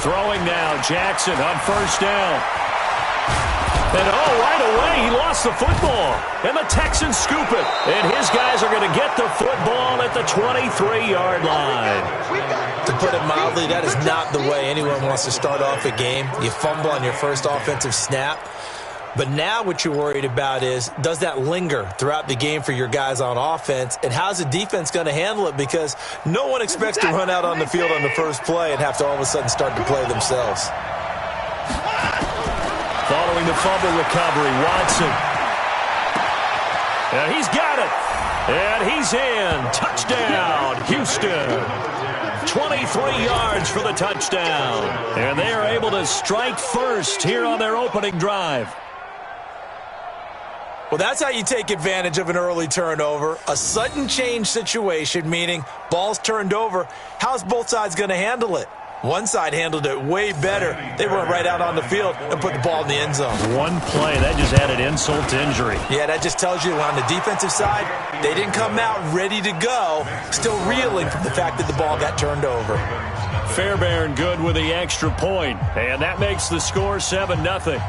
Throwing now, Jackson on first down. And right away, he lost the football. And the Texans scoop it. And his guys are going to get the football at the 23-yard line. To put it mildly, that is not the way anyone wants to start off a game. You fumble on your first offensive snap. But now what you're worried about is, does that linger throughout the game for your guys on offense? And how's the defense going to handle it? Because no one expects to run out on the field on the first play and have to all of a sudden start to play themselves. Following the fumble recovery, Watson. And he's got it. And he's in. Touchdown, Houston. 23 yards for the touchdown. And they are able to strike first here on their opening drive. Well, that's how you take advantage of an early turnover. A sudden change situation, meaning ball's turned over. How's both sides going to handle it? One side handled it way better. They went right out on the field and put the ball in the end zone. One play, that just added insult to injury. Yeah, that just tells you on the defensive side, they didn't come out ready to go, still reeling from the fact that the ball got turned over. Fairbairn good with the extra point, and that makes the score 7-0.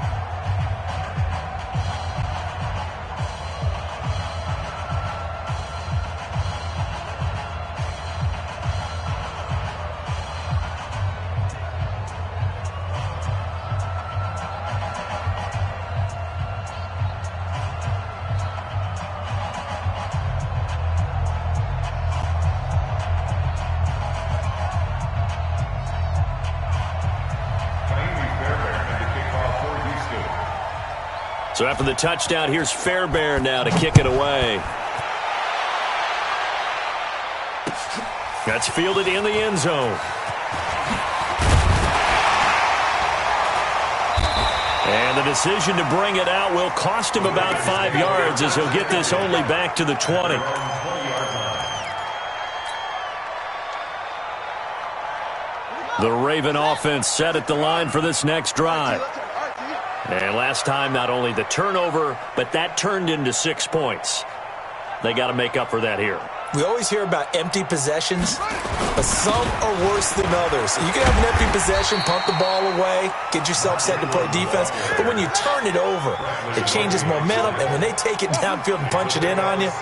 So after the touchdown, here's Fairbairn now to kick it away. That's fielded in the end zone. And the decision to bring it out will cost him about 5 yards as he'll get this only back to the 20. The Raven offense set at the line for this next drive. And last time, not only the turnover, but that turned into 6 points. They got to make up for that here. We always hear about empty possessions, but some are worse than others. You can have an empty possession, pump the ball away, get yourself set to play defense, but when you turn it over, it changes momentum, and when they take it downfield and punch it in on you,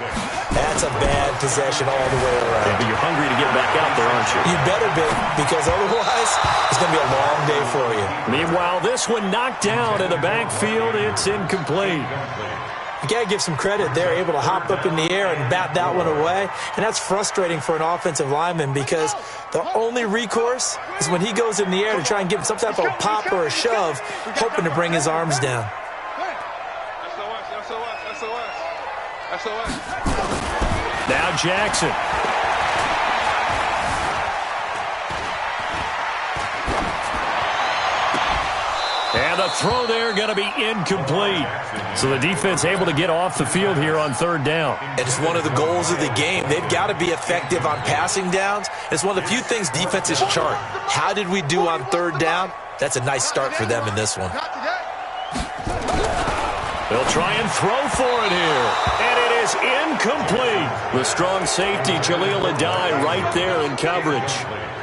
that's a bad possession all the way around. Yeah, but you're hungry to get back out there, aren't you? You better be, because otherwise, it's going to be a long day for you. Meanwhile, this one knocked down in the backfield. It's incomplete. You got to give some credit. They're able to hop up in the air and bat that one away. And that's frustrating for an offensive lineman because the only recourse is when he goes in the air to try and give him some type of a pop or a shove, hoping to bring his arms down. Now Jackson. And the throw there going to be incomplete. So the defense able to get off the field here on third down. And it's one of the goals of the game. They've got to be effective on passing downs. It's one of the few things defenses chart. How did we do on third down? That's a nice start for them in this one. They'll try and throw for it here. And it is incomplete. The strong safety, Jaleel Adai, right there in coverage.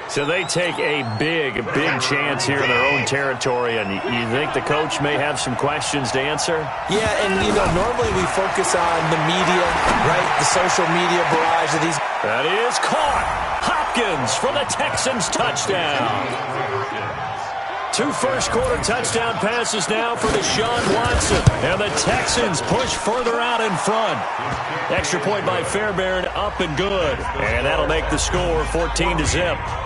So they take a big chance here in their own territory, and you think the coach may have some questions to answer? Yeah, and, normally we focus on the media, right, the social media barrage of these. That is caught. Hopkins for the Texans touchdown. 2 first-quarter touchdown passes now for Deshaun Watson, and the Texans push further out in front. Extra point by Fairbairn, up and good, and that'll make the score 14-0.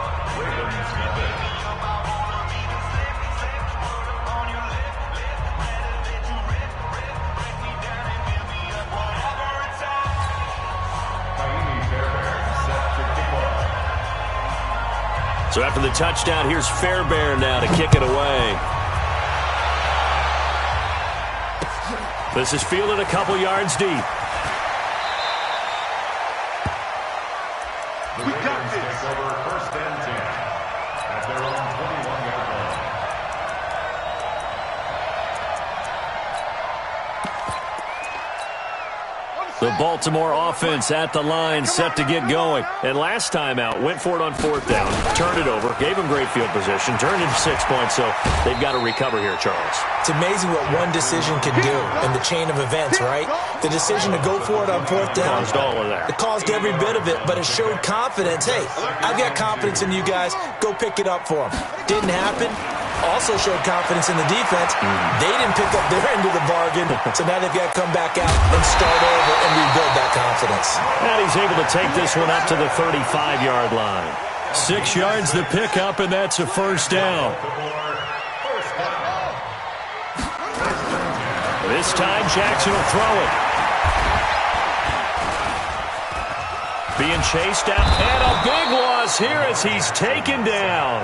So after the touchdown, here's Fairbairn now to kick it away. This is fielded a couple yards deep. We got this. Over first and 10 at their own 21-yard line. The Baltimore offense at the line, set to get going. And last time out, went for it on fourth down, turned it over, gave them great field position, turned into 6 points, so they've got to recover here, Charles. It's amazing what one decision can do in the chain of events, right? The decision to go for it on fourth down. Caused all of that. It caused every bit of it, but it showed confidence. Hey, I've got confidence in you guys. Go pick it up for them. Didn't happen. Also showed confidence in the defense. They didn't pick up their end of the bargain, so now they've got to come back out and start over and rebuild that confidence. And he's able to take this one up to the 35-yard line. 6 yards the pickup, and that's a first down. This time, Jackson will throw it. Being chased out, and a big loss here as he's taken down.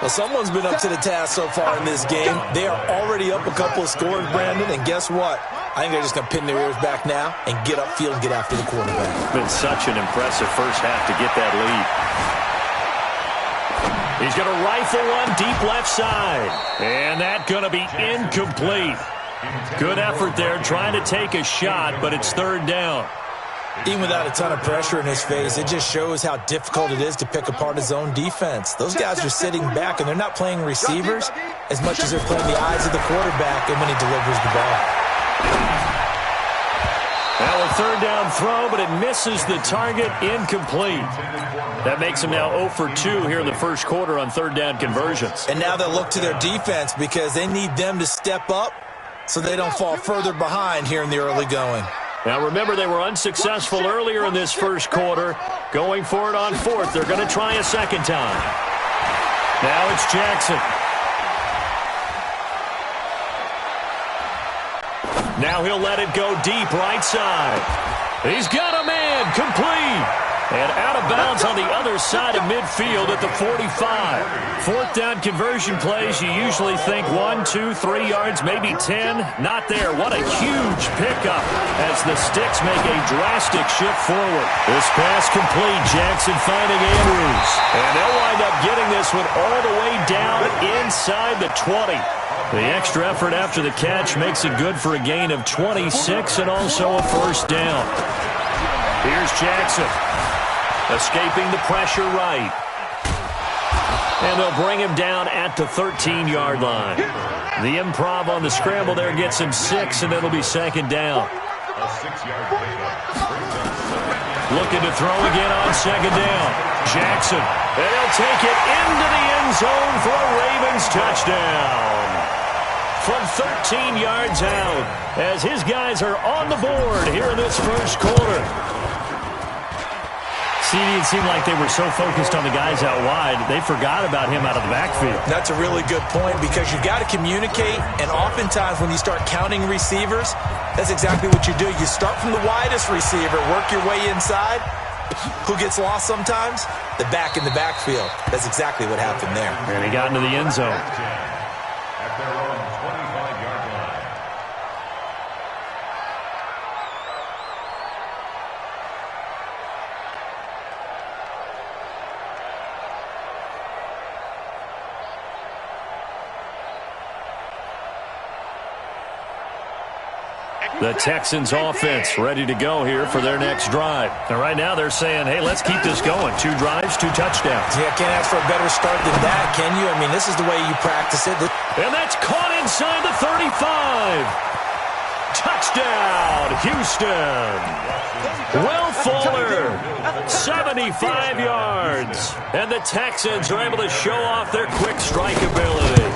Well, someone's been up to the task so far in this game. They are already up a couple of scores, Brandon, and guess what? I think they're just going to pin their ears back now and get upfield and get after the quarterback. Been such an impressive first half to get that lead. He's going to rifle one deep left side, and that's going to be incomplete. Good effort there trying to take a shot, but it's third down. Even without a ton of pressure in his face, it just shows how difficult it is to pick apart his own defense. Those guys are sitting back, and they're not playing receivers as much as they're playing the eyes of the quarterback and when he delivers the ball. Now a third down throw, but it misses the target, incomplete. That makes him now 0 for 2 here in the first quarter on third down conversions. And now they'll look to their defense because they need them to step up so they don't fall further behind here in the early going. Now remember, they were unsuccessful earlier in this first quarter. Going for it on fourth. They're going to try a second time. Now it's Jackson. Now he'll let it go deep right side. He's got a man, complete. And out of bounds on the other side of midfield at the 45. Fourth down conversion plays, you usually think 1, 2, 3 yards, maybe 10. Not there. What a huge pickup as the Sticks make a drastic shift forward. This pass complete. Jackson finding Andrews. And they'll wind up getting this one all the way down inside the 20. The extra effort after the catch makes it good for a gain of 26 and also a first down. Here's Jackson. Escaping the pressure right. And they'll bring him down at the 13-yard line. The improv on the scramble there gets him 6, and it'll be second down. Looking to throw again on second down. Jackson. And he'll take it into the end zone for a Ravens touchdown. From 13 yards out as his guys are on the board here in this first quarter. It seemed like they were so focused on the guys out wide, they forgot about him out of the backfield. That's a really good point because you've got to communicate, and oftentimes when you start counting receivers, that's exactly what you do. You start from the widest receiver, work your way inside. Who gets lost sometimes? The back in the backfield. That's exactly what happened there. And he got into the end zone. At their own 25-yard line. The Texans offense ready to go here for their next drive. And right now they're saying, hey, let's keep this going. 2 drives, 2 touchdowns. Yeah, can't ask for a better start than that, can you? I mean, this is the way you practice it. And that's caught inside the 35. Touchdown, Houston. Will Fuller, 75 yards. And the Texans are able to show off their quick strike ability.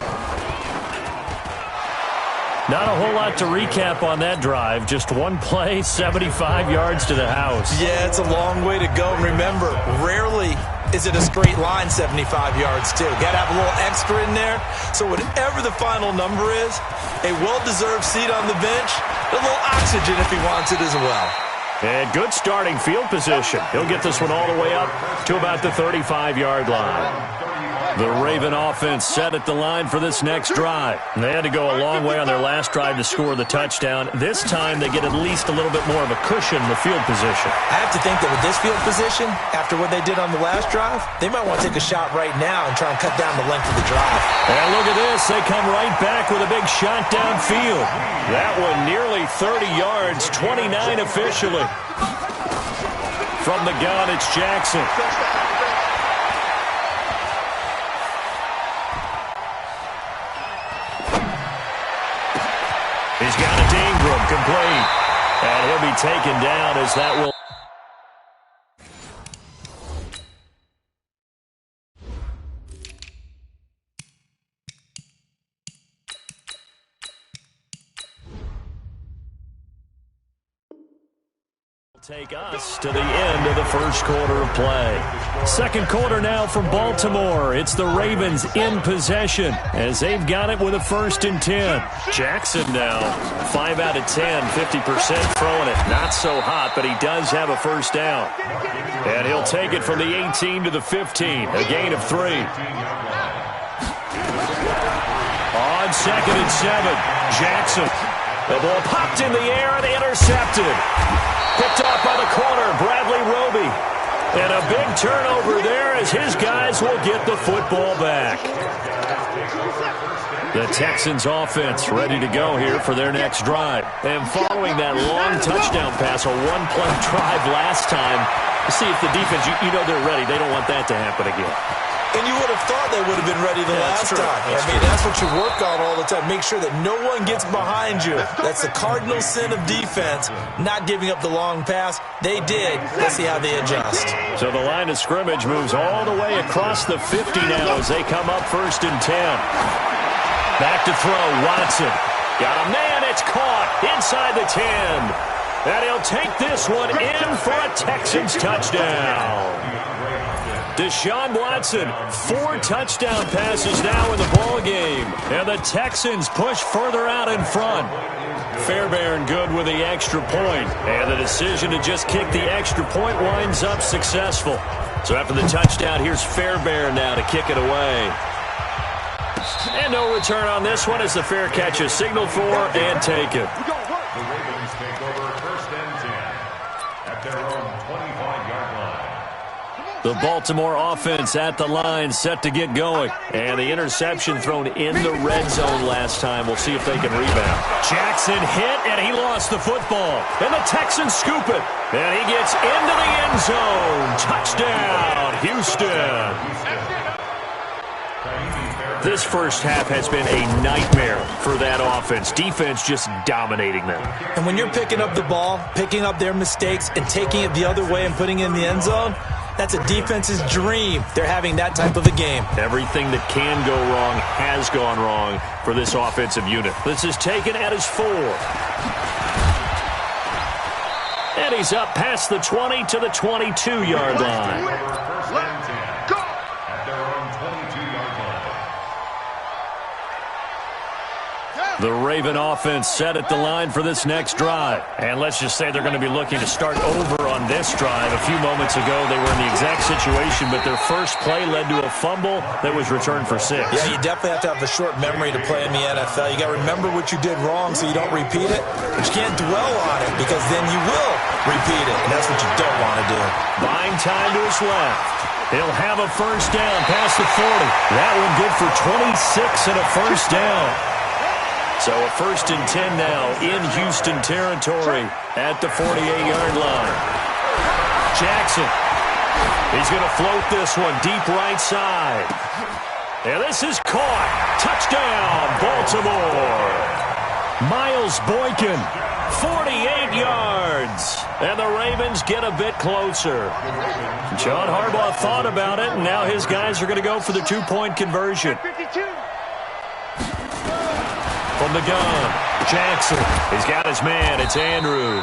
Not a whole lot to recap on that drive. Just one play, 75 yards to the house. Yeah, it's a long way to go. And remember, rarely is it a straight line 75 yards, too. Got to have a little extra in there. So whatever the final number is, a well-deserved seat on the bench, a little oxygen if he wants it as well. And good starting field position. He'll get this one all the way up to about the 35-yard line. The Raven offense set at the line for this next drive. They had to go a long way on their last drive to score the touchdown. This time they get at least a little bit more of a cushion in the field position. I have to think that with this field position, after what they did on the last drive, they might want to take a shot right now and try and cut down the length of the drive. And look at this. They come right back with a big big shot downfield. That one nearly 30 yards, 29 officially. From the gun, it's Jackson. He's got it to Ingram, complete. And he'll be taken down as that will... take us to the end of the first quarter of play. Second quarter now from Baltimore. It's the Ravens in possession as they've got it with a 1st and 10. Jackson now 5 out of 10, 50% throwing it. Not so hot, but he does have a 1st down. And he'll take it from the 18 to the 15, a gain of 3. On 2nd and 7, Jackson. The ball popped in the air and intercepted. Picked off by the corner, Bradley Roby. And a big turnover there as his guys will get the football back. The Texans offense ready to go here for their next drive. And following that long touchdown pass, a one-play drive last time, see if the defense, you know they're ready. They don't want that to happen again. And you would have thought they would have been ready the last time. That's what you work on all the time. Make sure that no one gets behind you. That's the cardinal sin of defense, not giving up the long pass. They did. Let's see how they adjust. So the line of scrimmage moves all the way across the 50 now as they come up 1st and 10. Back to throw, Watson. Got a man, it's caught inside the 10. And he'll take this one in for a Texans touchdown. Deshaun Watson, 4 touchdown passes now in the ballgame. And the Texans push further out in front. Fairbairn good with the extra point. And the decision to just kick the extra point winds up successful. So after the touchdown, here's Fairbairn now to kick it away. And no return on this one as the fair catch is signaled for and taken. The Ravens take over 1st and 10 at their own 25-yard line. The Baltimore offense at the line, set to get going. And the interception thrown in the red zone last time. We'll see if they can rebound. Jackson hit, and he lost the football. And the Texans scoop it. And he gets into the end zone. Touchdown, Houston. This first half has been a nightmare for that offense. Defense just dominating them. And when you're picking up the ball, picking up their mistakes, and taking it the other way and putting it in the end zone, that's a defense's dream. They're having that type of a game. Everything that can go wrong has gone wrong for this offensive unit. This is taken at his 4. And he's up past the 20 to the 22-yard line. The Raven offense set at the line for this next drive. And let's just say they're going to be looking to start over on this drive. A few moments ago, they were in the exact situation, but their first play led to a fumble that was returned for 6. Yeah, you definitely have to have a short memory to play in the NFL. You got to remember what you did wrong so you don't repeat it. But you can't dwell on it because then you will repeat it, and that's what you don't want to do. Buying time to his left. He'll have a 1st down past the 40. That one good for 26 and a 1st down. So a 1st and 10 now in Houston territory at the 48-yard line. Jackson. He's going to float this one deep right side. And this is caught. Touchdown, Baltimore. Miles Boykin, 48 yards. And the Ravens get a bit closer. John Harbaugh thought about it, and now his guys are going to go for the 2-point conversion. From the gun, Jackson. He's got his man. It's Andrews.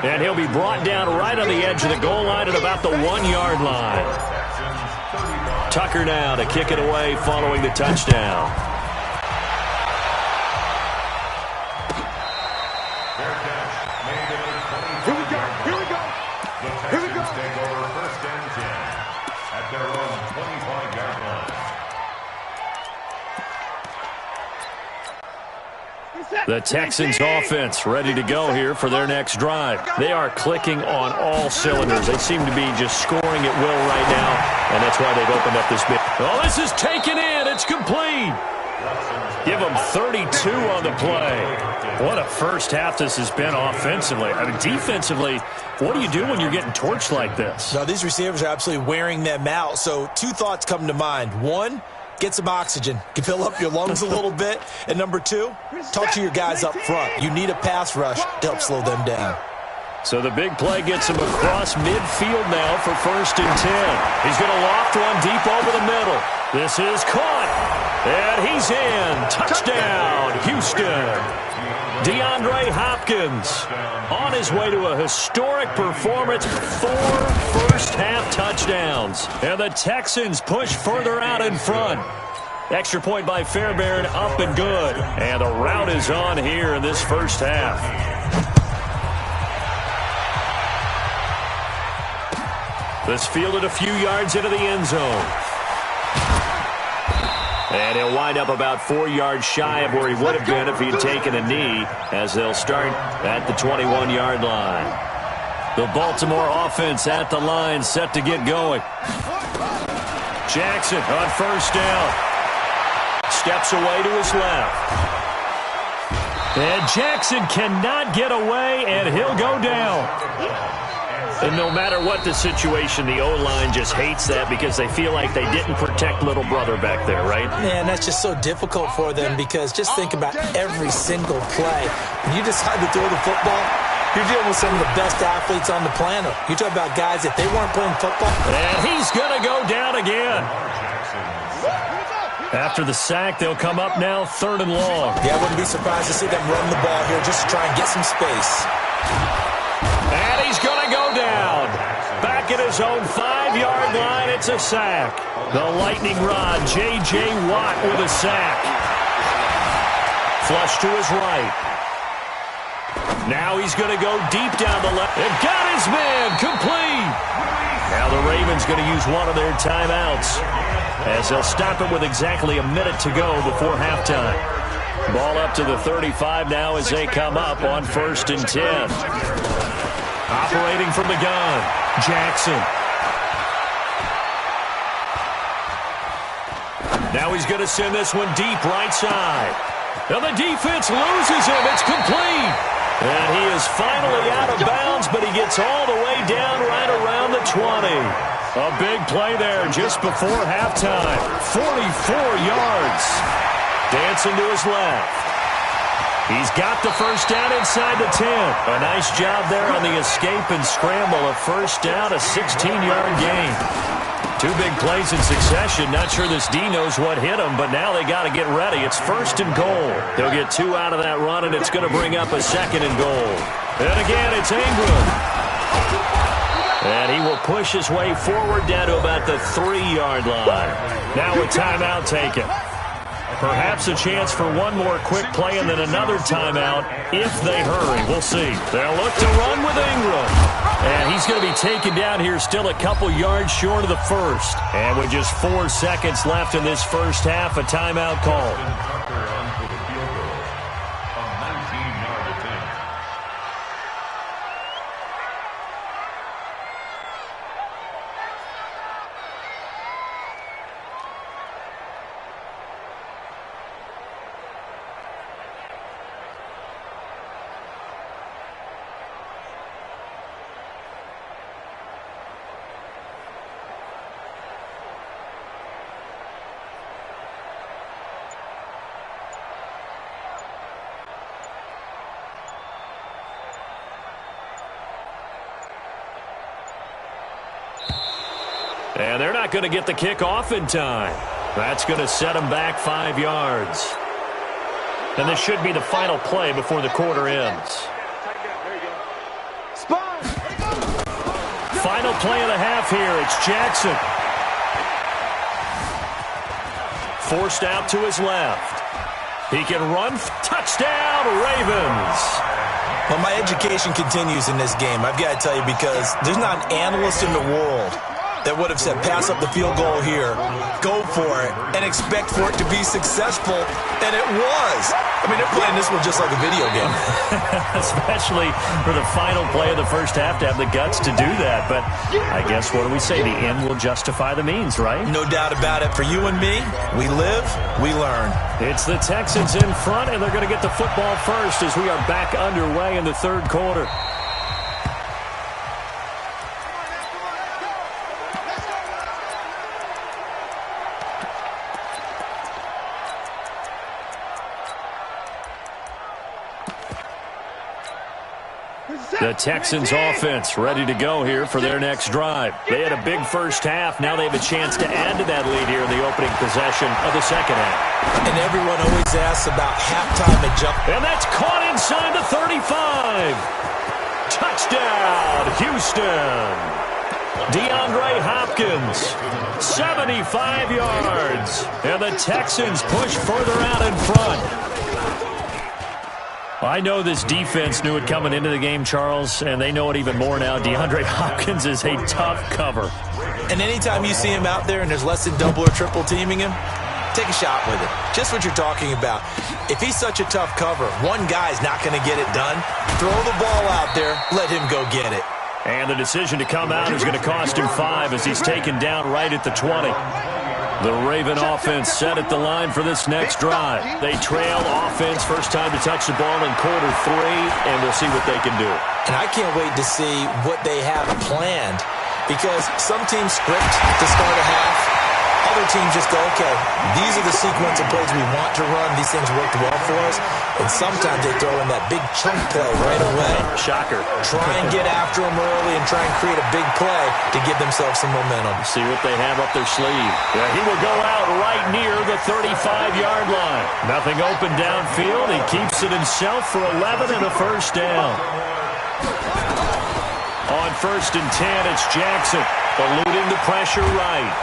And he'll be brought down right on the edge of the goal line at about the 1-yard line. Tucker now to kick it away following the touchdown. Here we go. The Texans take over 1st and 10 at their own 25-yard line. The Texans offense ready to go here for their next drive. They are clicking on all cylinders. They seem to be just scoring at will right now, and that's why they've opened up this bit. Oh, this is taken in. It's complete. Give them 32 on the play. What a first half this has been offensively. I mean, defensively, what do you do when you're getting torched like this? No, these receivers are absolutely wearing them out. So two thoughts come to mind. One, get some oxygen. You can fill up your lungs a little bit. And number two, talk to your guys up front. You need a pass rush to help slow them down. So the big play gets him across midfield now for 1st and 10. He's going to loft one deep over the middle. This is caught. And he's in. Touchdown, Houston. DeAndre Hopkins on his way to a historic performance. 4 first-half touchdowns. And the Texans push further out in front. Extra point by Fairbairn, up and good. And the rout is on here in this first half. This fielded a few yards into the end zone. And he'll wind up about 4 yards shy of where he would have been if he'd taken a knee, as they'll start at the 21-yard line. The Baltimore offense at the line, set to get going. Jackson on 1st down. Steps away to his left. And Jackson cannot get away, and he'll go down. And no matter what the situation, the O-line just hates that because they feel like they didn't protect little brother back there, right? Man, that's just so difficult for them because just think about every single play. When you decide to throw the football, you're dealing with some of the best athletes on the planet. You talk about guys, if they weren't playing football. And he's going to go down again. After the sack, they'll come up now 3rd and long. Yeah, I wouldn't be surprised to see them run the ball here just to try and get some space. And he's going to go down. Back at his own 5-yard line, it's a sack. The lightning rod, J.J. Watt with a sack. Flush to his right. Now he's going to go deep down the left. And got his man complete. Now the Ravens going to use one of their timeouts, as they'll stop it with exactly a minute to go before halftime. Ball up to the 35 now as they come up on 1st and 10. Operating from the gun, Jackson. Now he's going to send this one deep right side. Now the defense loses him. It's complete. And he is finally out of bounds, but he gets all the way down right around the 20. A big play there just before halftime. 44 yards. Dancing to his left. He's got the 1st down inside the 10. A nice job there on the escape and scramble. A 1st down, a 16-yard gain. 2 big plays in succession. Not sure this D knows what hit him, but now they got to get ready. It's 1st and goal. They'll get 2 out of that run, and it's going to bring up a 2nd and goal. And again, it's Ingram. And he will push his way forward down to about the 3-yard line. Now a timeout taken. Perhaps a chance for one more quick play and then another timeout if they hurry. We'll see. They'll look to run with Ingram. And he's going to be taken down here still a couple yards short of the 1st. And with just 4 seconds left in this first half, a timeout call. And they're not going to get the kick off in time. That's going to set them back 5 yards. And this should be the final play before the quarter ends. Final play of the half here. It's Jackson. Forced out to his left. He can run. Touchdown, Ravens. Well, my education continues in this game. I've got to tell you, because there's not an analyst in the world that would have said pass up the field goal here, go for it, and expect for it to be successful. And it was. I mean, they're playing this one just like a video game. Especially for the final play of the first half to have the guts to do that. But I guess, what do we say? The end will justify the means, right? No doubt about it. For you and me, we live, we learn. It's the Texans in front, and they're going to get the football first as we are back underway in the third quarter. The Texans offense ready to go here for their next drive. They had a big first half. Now they have a chance to add to that lead here in the opening possession of the second half. And everyone always asks about halftime adjustment. And that's caught inside the 35. Touchdown, Houston. DeAndre Hopkins, 75 yards. And the Texans push further out in front. I know this defense knew it coming into the game, Charles, and they know it even more now. DeAndre Hopkins is a tough cover. And anytime you see him out there and there's less than double or triple teaming him, take a shot with it. Just what you're talking about. If he's such a tough cover, one guy's not going to get it done. Throw the ball out there. Let him go get it. And the decision to come out is going to cost him 5 as he's taken down right at the 20. The Raven offense set at the line for this next drive. They trail offense, first time to touch the ball in quarter 3, and we'll see what they can do. And I can't wait to see what they have planned, because some teams script to start a half. Other teams just go, okay, these are the sequence of plays we want to run. These things worked well for us. And sometimes they throw in that big chunk play right away. Shocker. Try and get after them early and try and create a big play to give themselves some momentum. See what they have up their sleeve. Yeah, he will go out right near the 35-yard line. Nothing open downfield. He keeps it himself for 11 and a first down. On 1st and 10, it's Jackson. Eluding the pressure right.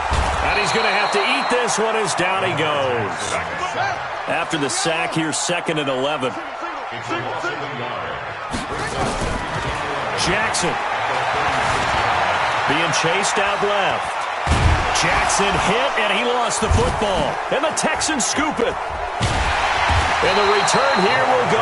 And he's going to have to eat this one as down he goes. After the sack, here's 2nd and 11. Jackson being chased out left. Jackson hit, and he lost the football. And the Texans scoop it. And the return here will go